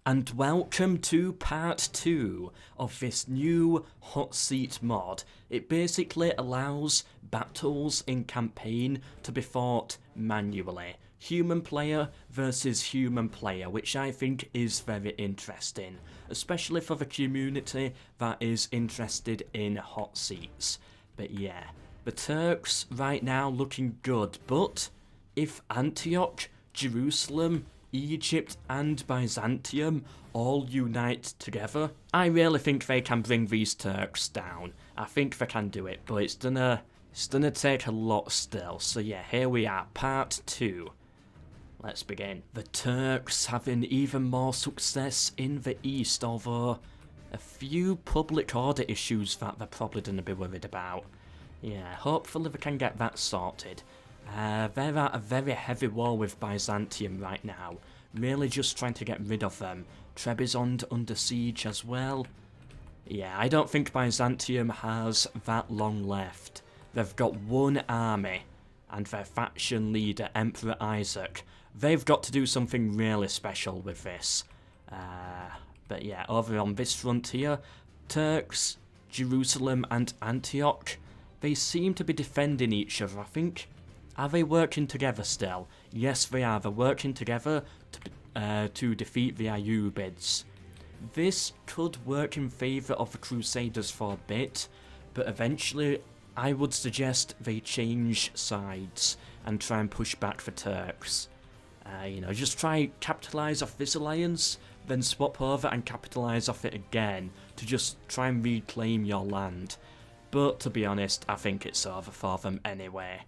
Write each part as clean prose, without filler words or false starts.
And welcome to part 2 of this new Hotseat mod. It basically allows battles in campaign to be fought manually. Human player versus human player, which I think is very interesting, especially for the community that is interested in hot seats. But yeah, the Turks right now looking good, but if Antioch, Jerusalem, Egypt and Byzantium all unite together, I really think they can bring these Turks down. I think they can do it, but it's gonna take a lot still. So yeah, here we are, part 2. Let's begin. The Turks having even more success in the east, although a few public order issues that they're probably gonna be worried about. Yeah, hopefully they can get that sorted. They're at a very heavy war with Byzantium right now, really just trying to get rid of them. Trebizond under siege as well. Yeah, I don't think Byzantium has that long left. They've got one army, and their faction leader, Emperor Isaac, they've got to do something really special with this. But yeah, over on this frontier, Turks, Jerusalem and Antioch, they seem to be defending each other, I think. Are they working together still? Yes, they are. They're working together to defeat the Ayyubids. This could work in favour of the Crusaders for a bit, but eventually I would suggest they change sides and try and push back the Turks. Just try capitalise off this alliance, then swap over and capitalise off it again to just try and reclaim your land. But to be honest, I think it's over for them anyway.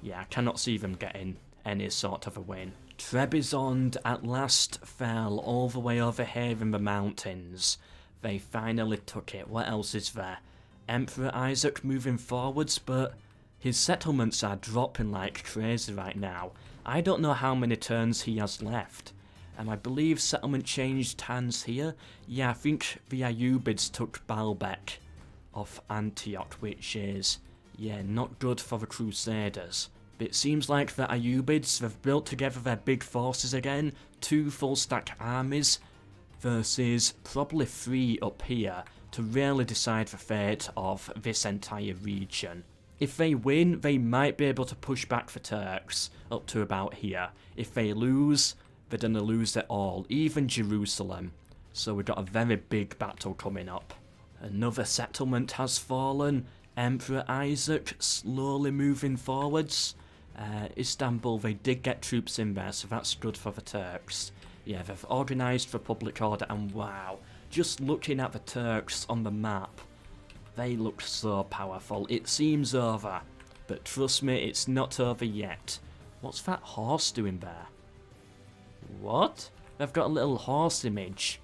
Yeah, I cannot see them getting any sort of a win. Trebizond at last fell all the way over here in the mountains. They finally took it. What else is there? Emperor Isaac moving forwards, but his settlements are dropping like crazy right now. I don't know how many turns he has left. I believe settlement changed hands here. Yeah, I think the Ayyubids took Baalbek off Antioch, which is, yeah, not good for the Crusaders. But it seems like the Ayyubids have built together their big forces again, 2 full stack armies versus probably 3 up here to really decide the fate of this entire region. If they win, they might be able to push back the Turks up to about here. If they lose, they're gonna lose it all, even Jerusalem. So we've got a very big battle coming up. Another settlement has fallen. Emperor Isaac slowly moving forwards. Istanbul, they did get troops in there, so that's good for the Turks. Yeah, they've organised for public order, and wow, just looking at the Turks on the map, they look so powerful. It seems over, but trust me, it's not over yet. What's that horse doing there? What? They've got a little horse image.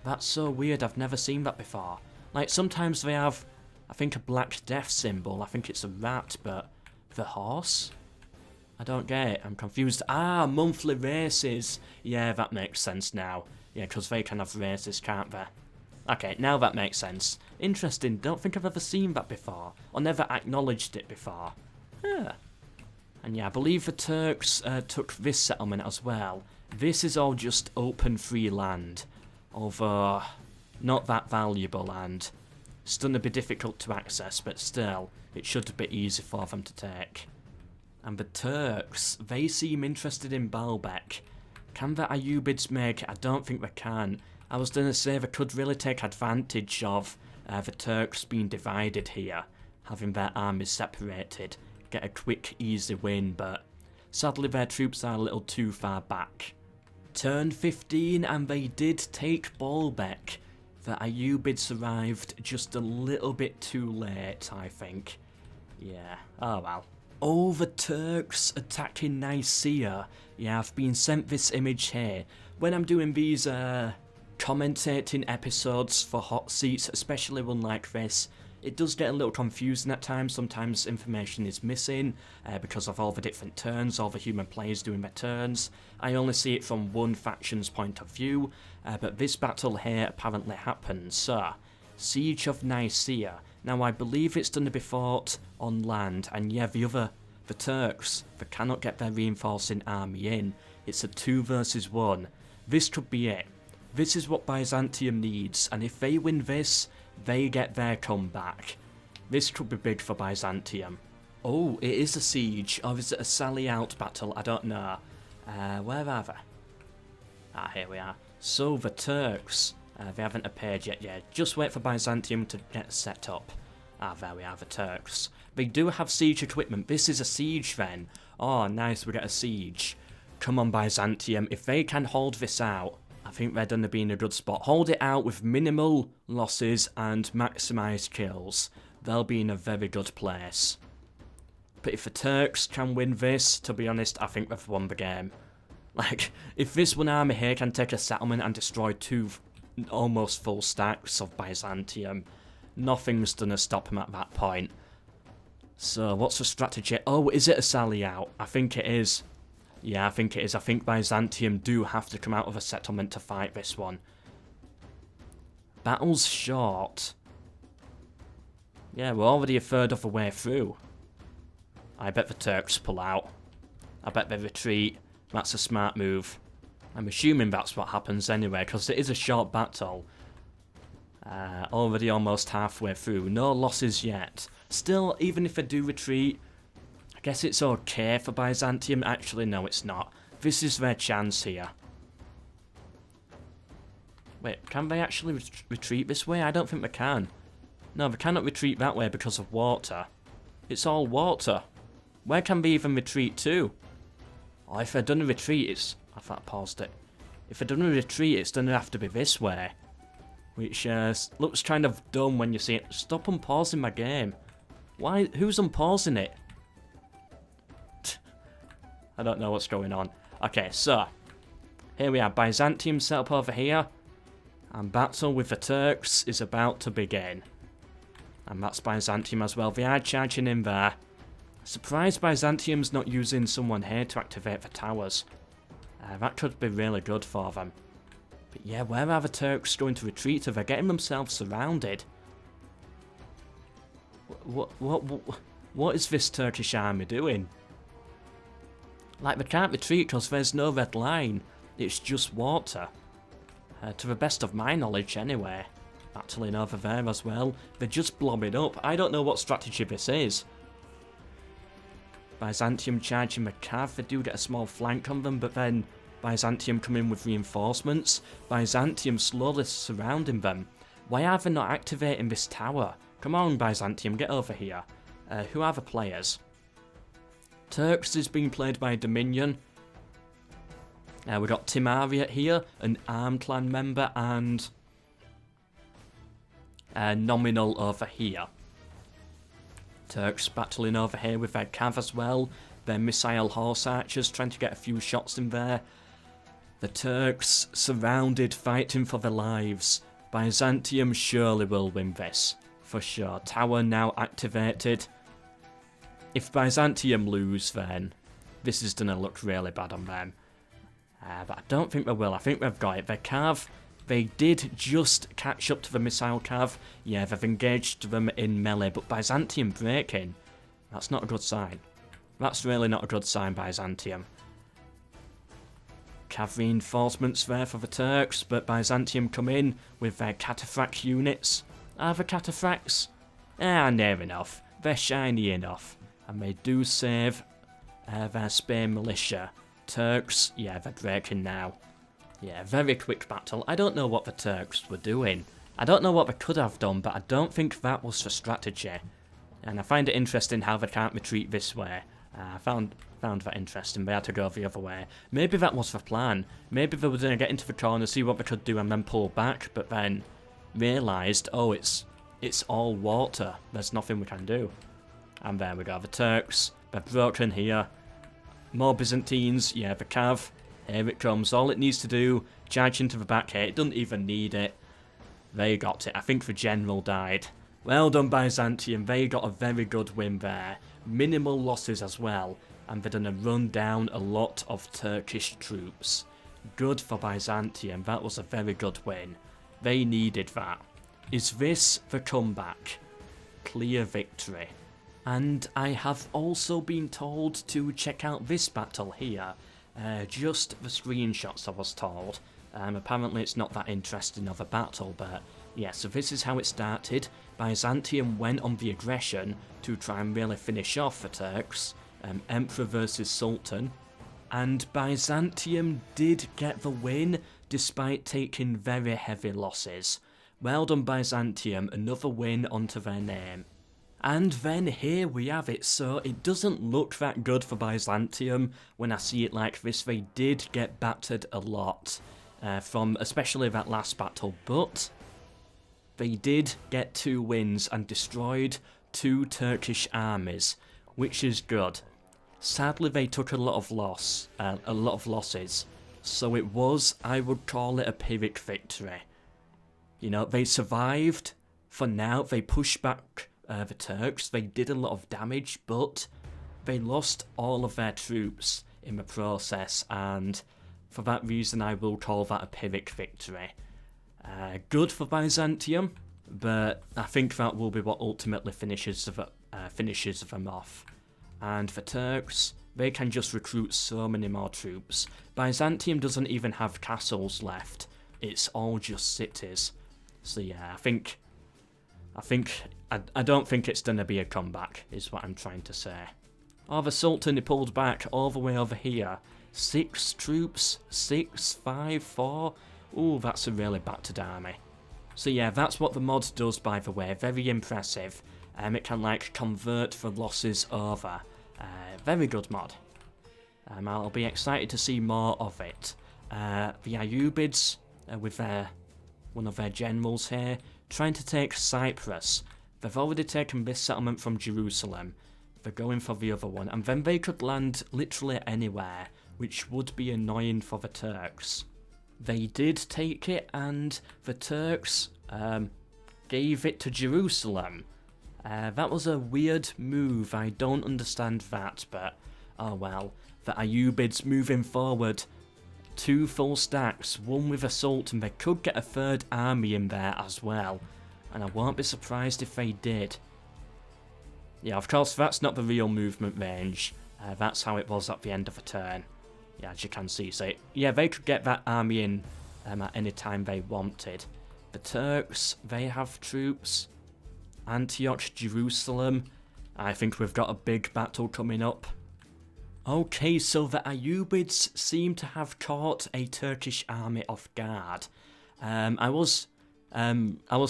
That's so weird, I've never seen that before. Like, sometimes they have, I think, a Black Death symbol. I think it's a rat, but the horse? I don't get it. I'm confused. Ah, monthly races. Yeah, that makes sense now. Yeah, because they can have races, can't they? Okay, now that makes sense. Interesting. Don't think I've ever seen that before, or never acknowledged it before. Huh. And yeah, I believe the Turks took this settlement as well. This is all just open free land, although not that valuable land. It's going to be difficult to access, but still, it should be easy for them to take. And the Turks, they seem interested in Baalbek. Can the Ayyubids make it? I don't think they can. I was going to say they could really take advantage of the Turks being divided here, having their armies separated, get a quick, easy win, but sadly their troops are a little too far back. Turn 15 and they did take Baalbek. The Ayyubids arrived just a little bit too late, I think. Yeah, oh well. Oh, the Turks attacking Nicaea. Yeah, I've been sent this image here. When I'm doing these commentating episodes for hot seats, especially one like this, it does get a little confusing at times. Sometimes information is missing because of all the different turns, all the human players doing their turns. I only see it from one faction's point of view, but this battle here apparently happened. So, Siege of Nicaea. Now I believe it's going to be fought on land, and yeah, the Turks, they cannot get their reinforcing army in. It's a 2 versus 1. This could be it. This is what Byzantium needs, and if they win this, they get their comeback. This could be big for Byzantium. Oh, it is a siege, or is it a sally out battle? I don't know. Where are they? Ah, here we are. So, the Turks. They haven't appeared yet, yeah. Just wait for Byzantium to get set up. Ah, there we are, the Turks. They do have siege equipment. This is a siege then. Oh, nice, we get a siege. Come on, Byzantium. If they can hold this out, I think they're going to be in a good spot. Hold it out with minimal losses and maximised kills. They'll be in a very good place. But if the Turks can win this, to be honest, I think they've won the game. Like, if this one army here can take a settlement and destroy 2 almost full stacks of Byzantium, nothing's gonna stop him at that point. So, what's the strategy? Oh, is it a sally out? I think it is. Yeah, I think it is. I think Byzantium do have to come out of a settlement to fight this one. Battle's short. Yeah, we're already a third of the way through. I bet the Turks pull out. I bet they retreat. That's a smart move. I'm assuming that's what happens anyway, because it is a short battle. Already almost halfway through. No losses yet. Still, even if they do retreat, I guess it's okay for Byzantium. Actually, no, it's not. This is their chance here. Wait, can they actually retreat this way? I don't think they can. No, they cannot retreat that way because of water. It's all water. Where can they even retreat to? Oh, if they're done a retreat, it's... I thought I paused it. If they're done a retreat, it's going to have to be this way. Which looks kind of dumb when you see it. Stop unpausing my game. Why? Who's unpausing it? I don't know what's going on. Okay, so. Here we are. Byzantium set up over here. And battle with the Turks is about to begin. And that's Byzantium as well. They are charging in there. Surprised Byzantium's not using someone here to activate the towers. That could be really good for them. But yeah, where are the Turks going to retreat to? They're getting themselves surrounded. What is this Turkish army doing? Like, they can't retreat because there's no red line. It's just water. To the best of my knowledge, anyway. Battling over there as well. They're just blobbing up. I don't know what strategy this is. Byzantium charging the Cav. They do get a small flank on them, but then Byzantium come in with reinforcements. Byzantium slowly surrounding them. Why are they not activating this tower? Come on, Byzantium, get over here. Who are the players? Turks is being played by Dominion. We got Timariat here, an Arm Clan member, and Nominal over here. Turks battling over here with their Cav as well. Their missile horse archers trying to get a few shots in there. The Turks surrounded, fighting for their lives. Byzantium surely will win this, for sure. Tower now activated. If Byzantium lose, then this is going to look really bad on them. But I don't think they will. I think they've got it. Their Cav, they did just catch up to the missile Cav. Yeah, they've engaged them in melee, but Byzantium breaking. That's not a good sign. That's really not a good sign, Byzantium. Cav reinforcements there for the Turks, but Byzantium come in with their cataphract units. Are the cataphracts? Near enough. They're shiny enough. And they do save their spear militia. Turks, yeah, they're breaking now. Yeah, very quick battle. I don't know what the Turks were doing. I don't know what they could have done, but I don't think that was the strategy. And I find it interesting how they can't retreat this way. I found that interesting. They had to go the other way. Maybe that was the plan. Maybe they were going to get into the corner, see what they could do, and then pull back, but then realised, oh, it's all water. There's nothing we can do. And there we go, the Turks. They're broken here. More Byzantines. Yeah, the Cav. Here it comes. All it needs to do, charge into the back here. It doesn't even need it. They got it. I think the general died. Well done, Byzantium. They got a very good win there. Minimal losses as well. And they're going to run down a lot of Turkish troops. Good for Byzantium. That was a very good win. They needed that. Is this the comeback? Clear victory. And I have also been told to check out this battle here. Just the screenshots I was told. Apparently it's not that interesting of a battle, but yeah, so this is how it started. Byzantium went on the aggression to try and really finish off the Turks, Emperor versus Sultan, and Byzantium did get the win despite taking very heavy losses. Well done Byzantium, another win onto their name. And then here we have it, so it doesn't look that good for Byzantium when I see it like this. They did get battered a lot from especially that last battle, but they did get 2 wins and destroyed 2 Turkish armies, which is good. Sadly, they took a lot of losses, so it was, I would call it a Pyrrhic victory. You know, they survived. For now, they pushed back the Turks. They did a lot of damage, but they lost all of their troops in the process, and for that reason, I will call that a Pyrrhic victory. Good for Byzantium, but I think that will be what ultimately finishes them off. And the Turks, they can just recruit so many more troops. Byzantium doesn't even have castles left. It's all just cities. So yeah, I don't think it's going to be a comeback, is what I'm trying to say. Oh, the Sultan, he pulled back all the way over here. 6 troops, 6, 5, 4. Ooh, that's a really battered army. So yeah, that's what the mod does, by the way. Very impressive. It can like convert the losses over. Very good mod. I'll be excited to see more of it. The Ayyubids, with one of their generals here, trying to take Cyprus. They've already taken this settlement from Jerusalem. They're going for the other one, and then they could land literally anywhere, which would be annoying for the Turks. They did take it, and the Turks gave it to Jerusalem. That was a weird move. I don't understand that, but oh well. The Ayyubids moving forward. 2 full stacks, 1 with assault, and they could get a 3rd army in there as well. And I won't be surprised if they did. Yeah, of course, that's not the real movement range. That's how it was at the end of the turn. Yeah, as you can see. So, yeah, they could get that army in at any time they wanted. The Turks, they have troops. Antioch, Jerusalem. I think we've got a big battle coming up. Okay, so the Ayyubids seem to have caught a Turkish army off guard. I was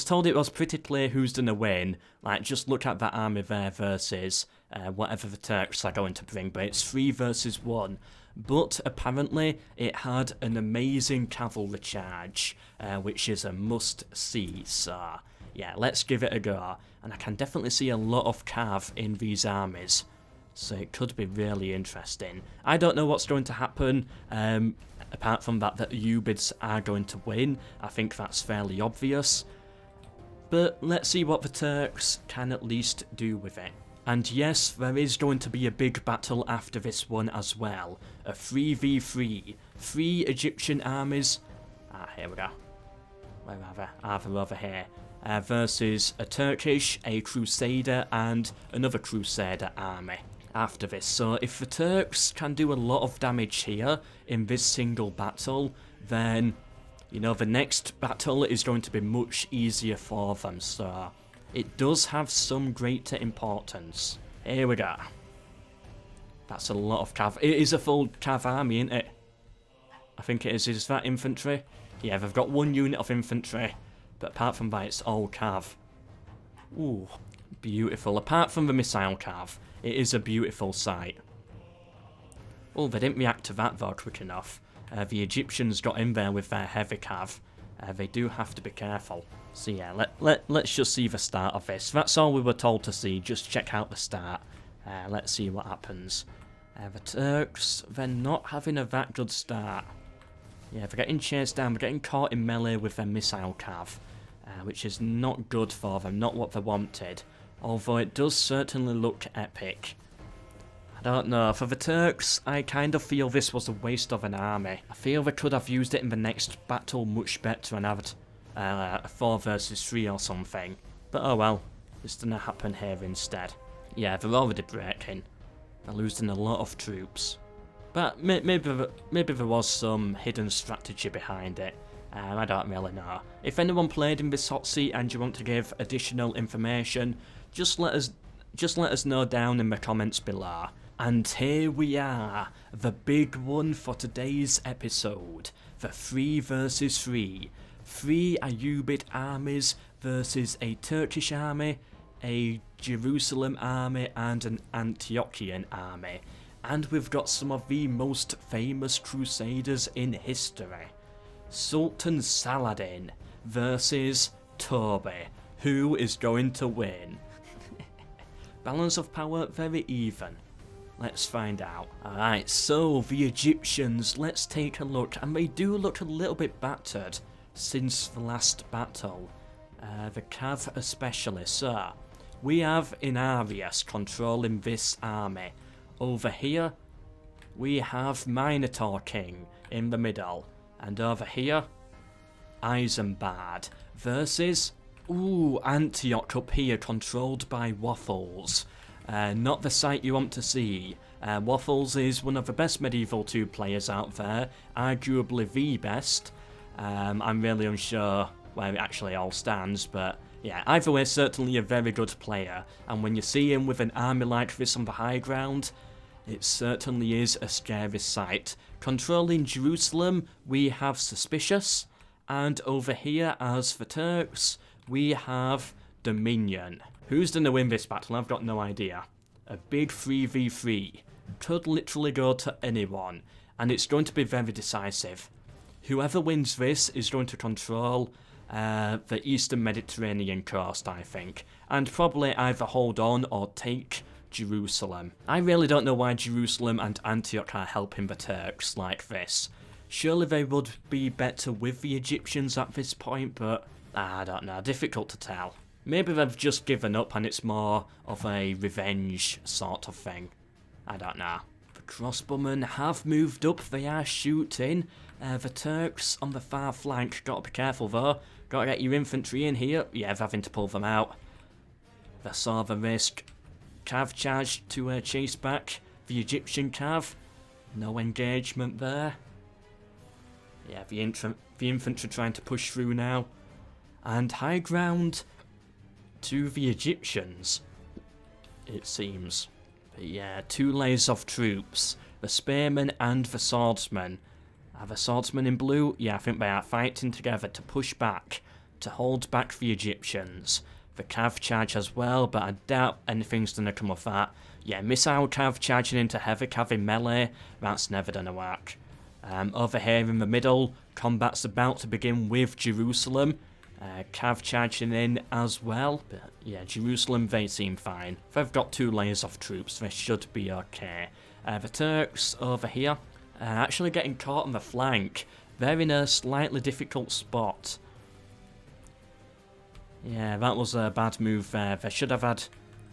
told it was pretty clear who's gonna win. Like, just look at that army there versus whatever the Turks are going to bring. But it's 3 versus 1. But apparently it had an amazing cavalry charge, which is a must-see. So yeah, let's give it a go. And I can definitely see a lot of cav in these armies. So it could be really interesting. I don't know what's going to happen, apart from that the Ayyubids are going to win. I think that's fairly obvious. But let's see what the Turks can at least do with it. And yes, there is going to be a big battle after this one as well. A 3v3. 3 Egyptian armies. Here we go. Where are they? They're over here. Versus a Turkish, a Crusader, and another Crusader army after this. So if the Turks can do a lot of damage here in this single battle, then, you know, the next battle is going to be much easier for them. So it does have some greater importance. Here we go. That's a lot of cav. It is a full cav army, isn't it? I think it is. Is that infantry? Yeah, they've got 1 unit of infantry. But apart from that, it's all cav. Ooh, beautiful. Apart from the missile cav, it is a beautiful sight. Oh, they didn't react to that though quick enough. The Egyptians got in there with their heavy cav. They do have to be careful. So yeah, let's just see the start of this. That's all we were told to see. Just check out the start. Let's see what happens. The Turks, they're not having a that good start. Yeah, they're getting chased down. They're getting caught in melee with their missile cav, which is not good for them, not what they wanted. Although it does certainly look epic. I don't know, for the Turks, I kind of feel this was a waste of an army. I feel they could have used it in the next battle much better and had a 4 versus 3 or something. But oh well, it's gonna happen here instead. Yeah, they're already breaking. They're losing a lot of troops. But maybe there was some hidden strategy behind it. I don't really know. If anyone played in this hot seat and you want to give additional information, just let us know down in the comments below. And here we are, the big one for today's episode, the 3 versus 3. 3 Ayyubid armies versus a Turkish army, a Jerusalem army and an Antiochian army. And we've got some of the most famous crusaders in history. Sultan Saladin versus Toby. Who is going to win? Balance of power very even. Let's find out. Alright, so the Egyptians, let's take a look. And they do look a little bit battered since the last battle. The Cav especially. So, we have Inarius controlling this army. Over here, we have Minotaur King in the middle. And over here, Isambard versus, Antioch up here controlled by Waffles. Not the sight you want to see. Waffles is one of the best medieval 2 players out there, arguably the best. I'm really unsure where it actually all stands, but yeah, either way, certainly a very good player. And when you see him with an army like this on the high ground, it certainly is a scary sight. Controlling Jerusalem, we have Suspicious, and over here, as for Turks, we have Dominion. Who's going to win this battle? I've got no idea. A big 3v3. Could literally go to anyone, and it's going to be very decisive. Whoever wins this is going to control the Eastern Mediterranean coast, I think, and probably either hold on or take Jerusalem. I really don't know why Jerusalem and Antioch are helping the Turks like this. Surely they would be better with the Egyptians at this point, but I don't know, difficult to tell. Maybe they've just given up and it's more of a revenge sort of thing. I don't know. The crossbowmen have moved up, they are shooting. The Turks on the far flank, gotta be careful though. Gotta get your infantry in here. Yeah, they're having to pull them out. They saw the risk. Cav charged to chase back the Egyptian Cav. No engagement there. Yeah, the infantry trying to push through now. And high ground to the Egyptians, it seems. But yeah, 2 layers of troops. The spearmen and the swordsmen. Are the swordsmen in blue? Yeah, I think they are fighting together to push back, to hold back the Egyptians. The Cav charge as well, but I doubt anything's going to come of that. Yeah, missile Cav charging into heavy Cav in melee, that's never going to work. Over here in the middle, combat's about to begin with Jerusalem. Cav charging in as well, but yeah, Jerusalem, they seem fine. They've got 2 layers of troops, they should be okay. The Turks over here, actually getting caught on the flank. They're in a slightly difficult spot. Yeah, that was a bad move there. They should have had,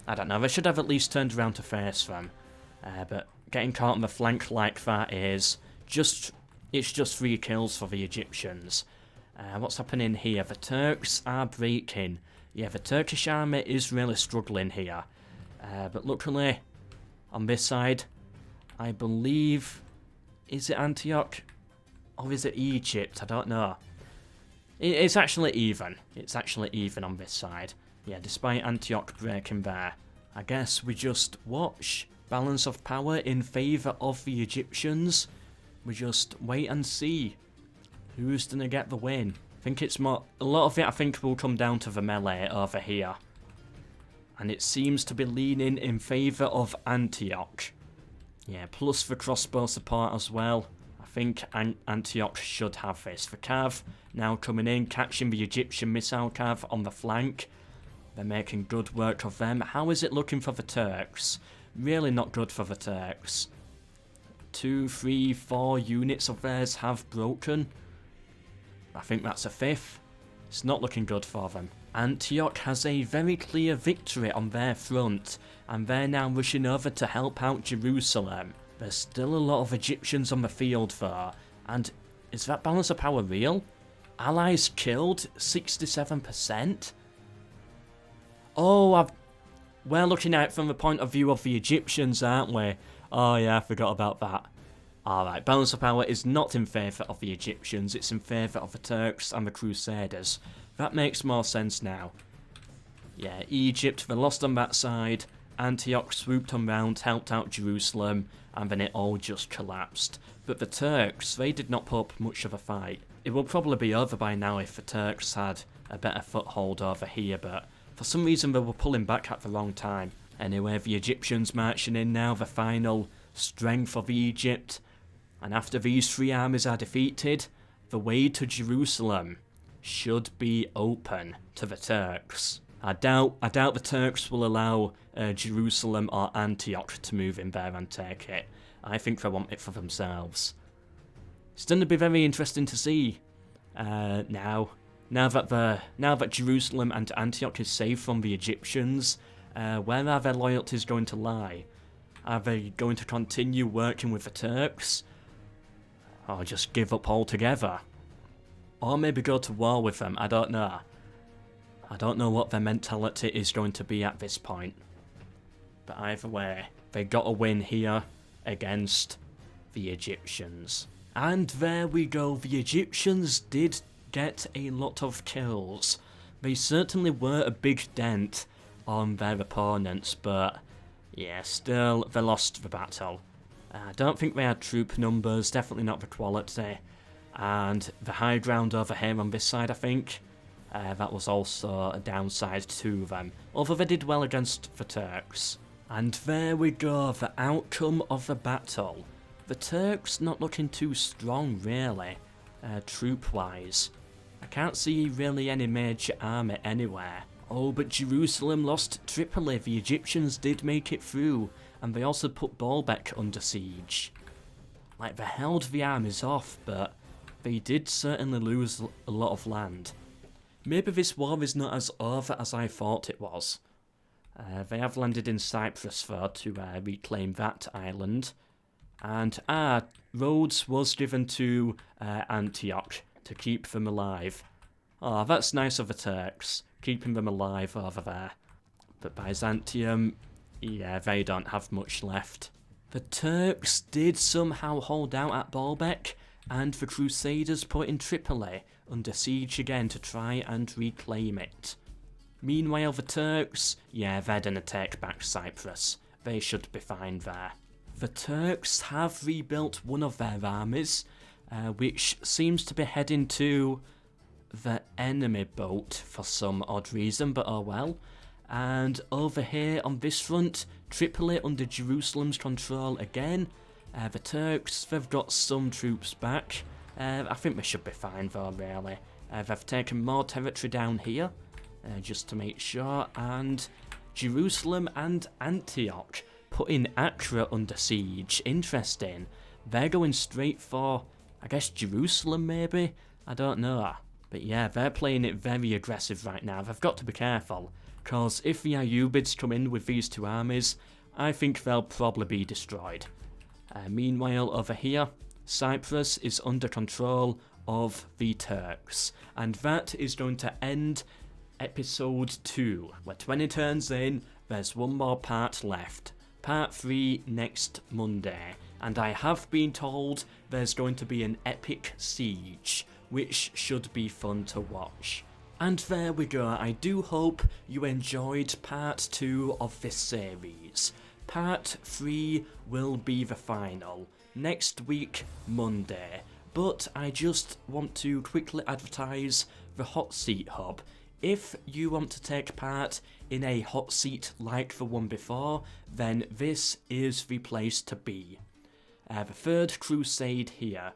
I don't know, they should have at least turned around to face them. But getting caught on the flank like that is it's just 3 kills for the Egyptians. What's happening here? The Turks are breaking. Yeah, the Turkish army is really struggling here. But luckily, on this side, I believe, is it Antioch? Or is it Egypt? I don't know. It's actually even. It's actually even on this side. Yeah, despite Antioch breaking there. I guess we just watch. Balance of power in favour of the Egyptians. We just wait and see who's going to get the win. I think it's more... A lot of it I think will come down to the melee over here. And it seems to be leaning in favour of Antioch. Yeah, plus the crossbow support as well. I think Antioch should have this. The Cav now coming in, catching the Egyptian missile Cav on the flank. They're making good work of them. How is it looking for the Turks? Really not good for the Turks. 2, 3, 4 units of theirs have broken. I think that's a 5th. It's not looking good for them. Antioch has a very clear victory on their front, and they're now rushing over to help out Jerusalem. There's still a lot of Egyptians on the field though, and is that balance of power real? Allies killed 67%? Oh, we're looking at it from the point of view of the Egyptians, aren't we? Oh yeah, I forgot about that. Alright, balance of power is not in favour of the Egyptians, it's in favour of the Turks and the Crusaders. That makes more sense now. Yeah, Egypt, they lost on that side, Antioch swooped on round, helped out Jerusalem, and then it all just collapsed. But the Turks, they did not put up much of a fight. It will probably be over by now if the Turks had a better foothold over here, but for some reason they were pulling back at the wrong time. Anyway, the Egyptians marching in now, the final strength of Egypt. And after these three armies are defeated, the way to Jerusalem should be open to the Turks. I doubt the Turks will allow Jerusalem or Antioch to move in there and take it. I think they want it for themselves. It's going to be very interesting to see now that Jerusalem and Antioch is safe from the Egyptians. Where are their loyalties going to lie? Are they going to continue working with the Turks? Or just give up altogether? Or maybe go to war with them, I don't know. I don't know what their mentality is going to be at this point. But either way, they got a win here against the Egyptians. And there we go, the Egyptians did get a lot of kills. They certainly were a big dent on their opponents, but yeah, still, they lost the battle. I don't think they had troop numbers, definitely not the quality. And the high ground over here on this side, I think, that was also a downside to them. Although they did well against the Turks. And there we go, the outcome of the battle. The Turks not looking too strong, really, troop-wise. I can't see really any major army anywhere. Oh, but Jerusalem lost Tripoli. The Egyptians did make it through. And they also put Baalbek under siege. Like, they held the armies off, but they did certainly lose a lot of land. Maybe this war is not as over as I thought it was. They have landed in Cyprus, though, to reclaim that island. And, Rhodes was given to Antioch to keep them alive. Oh, that's nice of the Turks, keeping them alive over there. But Byzantium, yeah, they don't have much left. The Turks did somehow hold out at Baalbek, and the Crusaders put in Tripoli under siege again to try and reclaim it. Meanwhile, the Turks, yeah, they're gonna take back Cyprus. They should be fine there. The Turks have rebuilt one of their armies, which seems to be heading to the enemy boat for some odd reason, but oh well. And over here on this front, Tripoli under Jerusalem's control again. The Turks, they've got some troops back. I think they should be fine though, really. They've taken more territory down here, just to make sure. And Jerusalem and Antioch putting Accra under siege. Interesting. They're going straight for, I guess, Jerusalem maybe? I don't know. But yeah, they're playing it very aggressive right now. They've got to be careful. Because if the Ayyubids come in with these two armies, I think they'll probably be destroyed. Meanwhile, over here, Cyprus is under control of the Turks. And that is going to end episode 2. We're 20 turns in, there's one more part left. Part 3 next Monday. And I have been told there's going to be an epic siege, which should be fun to watch. And there we go, I do hope you enjoyed part 2 of this series. Part 3 will be the final, next week, Monday. But I just want to quickly advertise the Hotseat Hub. If you want to take part in a hot seat like the one before, then this is the place to be. The Third Crusade here.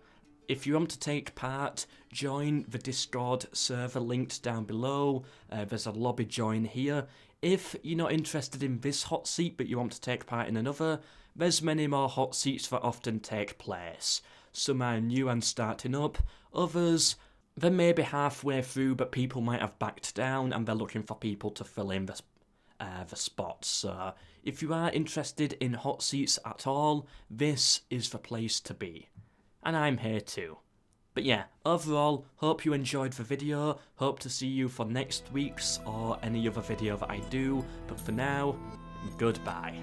If you want to take part, join the Discord server linked down below. There's a lobby join here. If you're not interested in this hot seat but you want to take part in another, there's many more hot seats that often take place. Some are new and starting up, others, they're maybe halfway through but people might have backed down and they're looking for people to fill in the spots. So if you are interested in hot seats at all, this is the place to be. And I'm here too. But yeah, overall, hope you enjoyed the video, hope to see you for next week's or any other video that I do, but for now, goodbye.